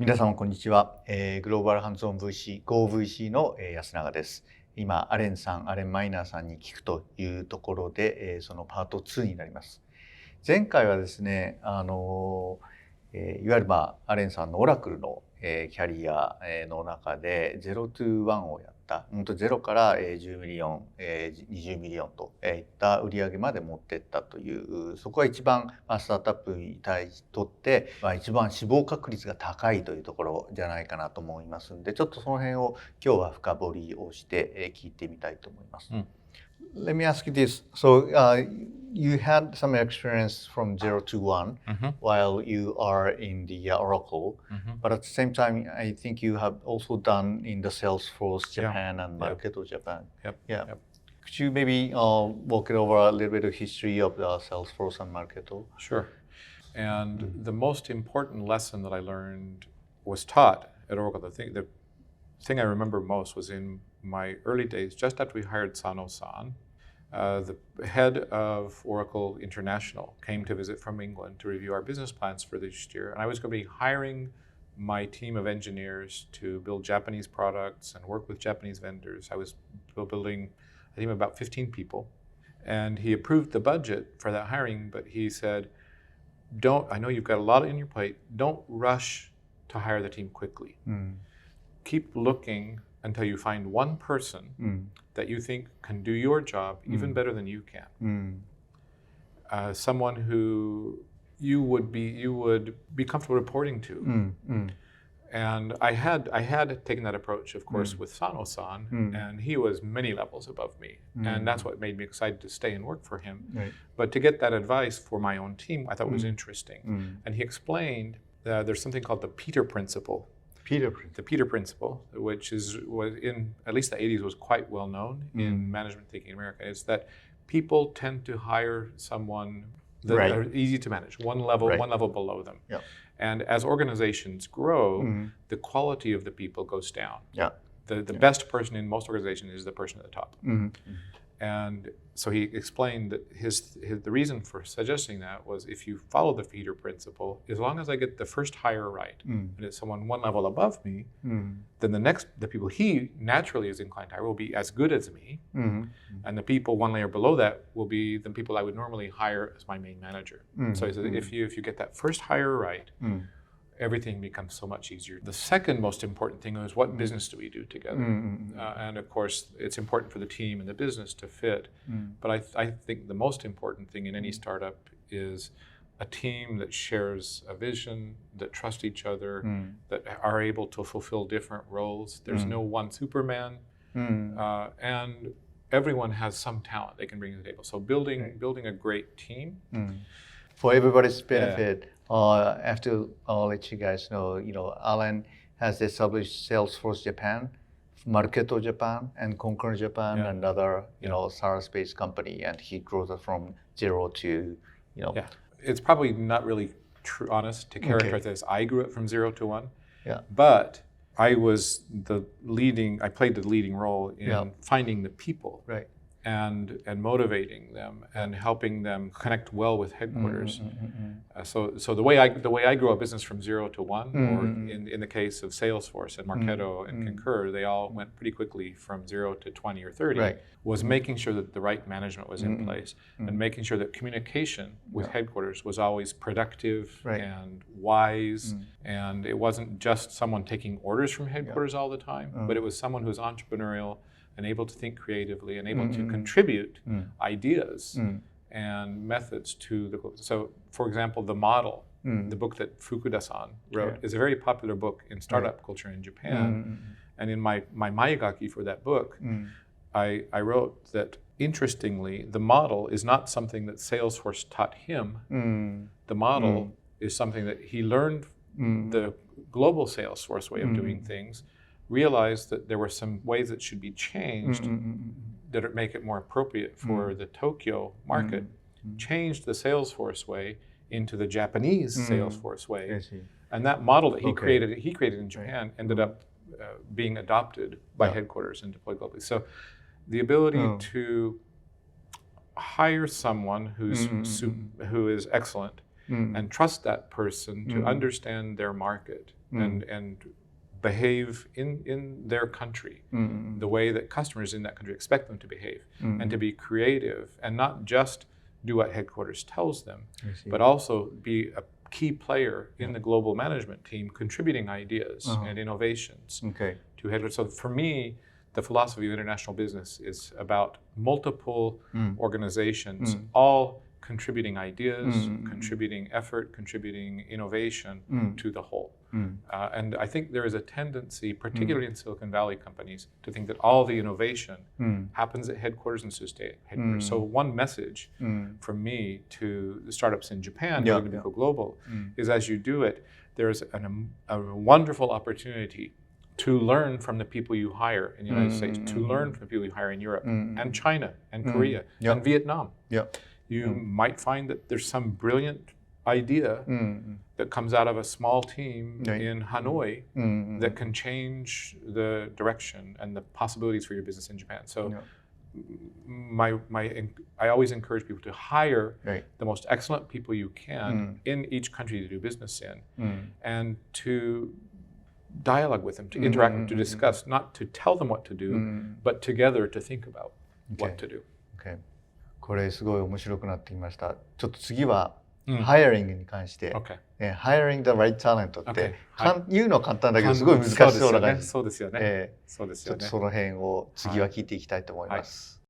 皆様こんにちは、グローバルハンズオン VC、GHOVC の、安永です。今アレンマイナーさんに聞くというところで、そのパート2になります。前回はですね、いわゆるアレンさんのオラクルの、キャリアの中で0 to 1をやった、0から10ミリオン、20ミリオンといった売上まで持っていったという、そこが一番スタートアップにとって一番死亡確率が高いというところじゃないかなと思いますので、ちょっとその辺を今日は深掘りをして聞いてみたいと思います。Let me ask you this. So you had some experience from 0 to 1 while you are in the Oracle, but at the same time, I think you have also done in the Salesforce Japan and Marketo Japan. Could you maybe walk it over a little bit of history of the Salesforce and Marketo? Sure. And the most important lesson that I learned was taught at Oracle. The thing I remember most was in my early days, just after we hired Sano-san, the head of Oracle International came to visit from England to review our business plans for this year. And I was going to be hiring my team of engineers to build Japanese products and work with Japanese vendors. I was building a team of about 15 people. And he approved the budget for that hiring, but he said, I know you've got a lot on your plate. Don't rush to hire the team quickly. Keep looking until you find one person that you think can do your job even better than you can. Someone who you would be comfortable reporting to. And I had taken that approach, of course, with Sano-san, and he was many levels above me. And that's what made me excited to stay and work for him. But to get that advice for my own team, I thought was interesting. And he explained that there's something called the Peter Principle. The Peter Principle, which was in at least the 80s was quite well known in management thinking in America, is that people tend to hire someone that are easy to manage, one level below them. And as organizations grow, the quality of the people goes down. The best person in most organizations is the person at the top. And so he explained that the reason for suggesting that was, if you follow the Peter Principle, as long as I get the first hire right, and it's someone one level above me, then the people he naturally is inclined to hire will be as good as me, and the people one layer below that will be the people I would normally hire as my main manager. So he said, if you get that first hire right, everything becomes so much easier. The second most important thing is, what business do we do together? And of course, it's important for the team and the business to fit. But I think the most important thing in any startup is a team that shares a vision, that trust each other, that are able to fulfill different roles. There's no one Superman, and everyone has some talent they can bring to the table. So building a great team. For everybody's benefit, I have to let you guys know, Alan has established Salesforce Japan, Marketo Japan, and Concur Japan, and other, SaaS-based company, and he grows it from 0 to, It's probably not really honest to characterize it as I grew it from 0 to 1, but I played the leading role in finding the people. And motivating them and helping them connect well with headquarters. So the way I grew a business from 0 to 1, or in the case of Salesforce and Marketo and Concur, they all went pretty quickly from 0 to 20 or 30. Was making sure that the right management was in place, and making sure that communication with headquarters was always productive and wise, and it wasn't just someone taking orders from headquarters all the time, but it was someone who was entrepreneurial and able to think creatively and able to contribute ideas and methods to the group. So, for example, The Model, the book that Fukuda-san wrote, is a very popular book in startup culture in Japan. And in my maigaki for that book, I wrote that, interestingly, the model is not something that Salesforce taught him. The model is something that he learned the global Salesforce way of doing things, realized that there were some ways that should be changed that would make it more appropriate for the Tokyo market, changed the Salesforce way into the Japanese Salesforce way. And that model that he created in Japan ended up being adopted by headquarters and deployed globally. So the ability to hire someone who is excellent and trust that person to understand their market and behave in their country the way that customers in that country expect them to behave, and to be creative and not just do what headquarters tells them, but also be a key player in the global management team, contributing ideas and innovations to headquarters. So for me, the philosophy of international business is about multiple organizations all contributing ideas, contributing effort, contributing innovation to the whole. And I think there is a tendency, particularly in Silicon Valley companies, to think that all the innovation happens at headquarters and should stay at headquarters. So one message from me to the startups in Japan who are going to go global is, as you do it, there's a wonderful opportunity to learn from the people you hire in the United States, to learn from the people you hire in Europe and China and Korea and Vietnam. You might find that there's some brilliant idea that comes out of a small team in Hanoi that can change the direction and the possibilities for your business in Japan. So I always encourage people to hire the most excellent people you can in each country to do business in, and to dialogue with them, to interact with them, to discuss, not to tell them what to do, but together to think about what to do.これすごい面白くなってきました。ちょっと次はハイアリングに関して、hiring the right talent って言うのは簡単だけどすごい難しそうな感じ。そうですよね。そうですよね。ちょっとその辺を次は聞いていきたいと思います。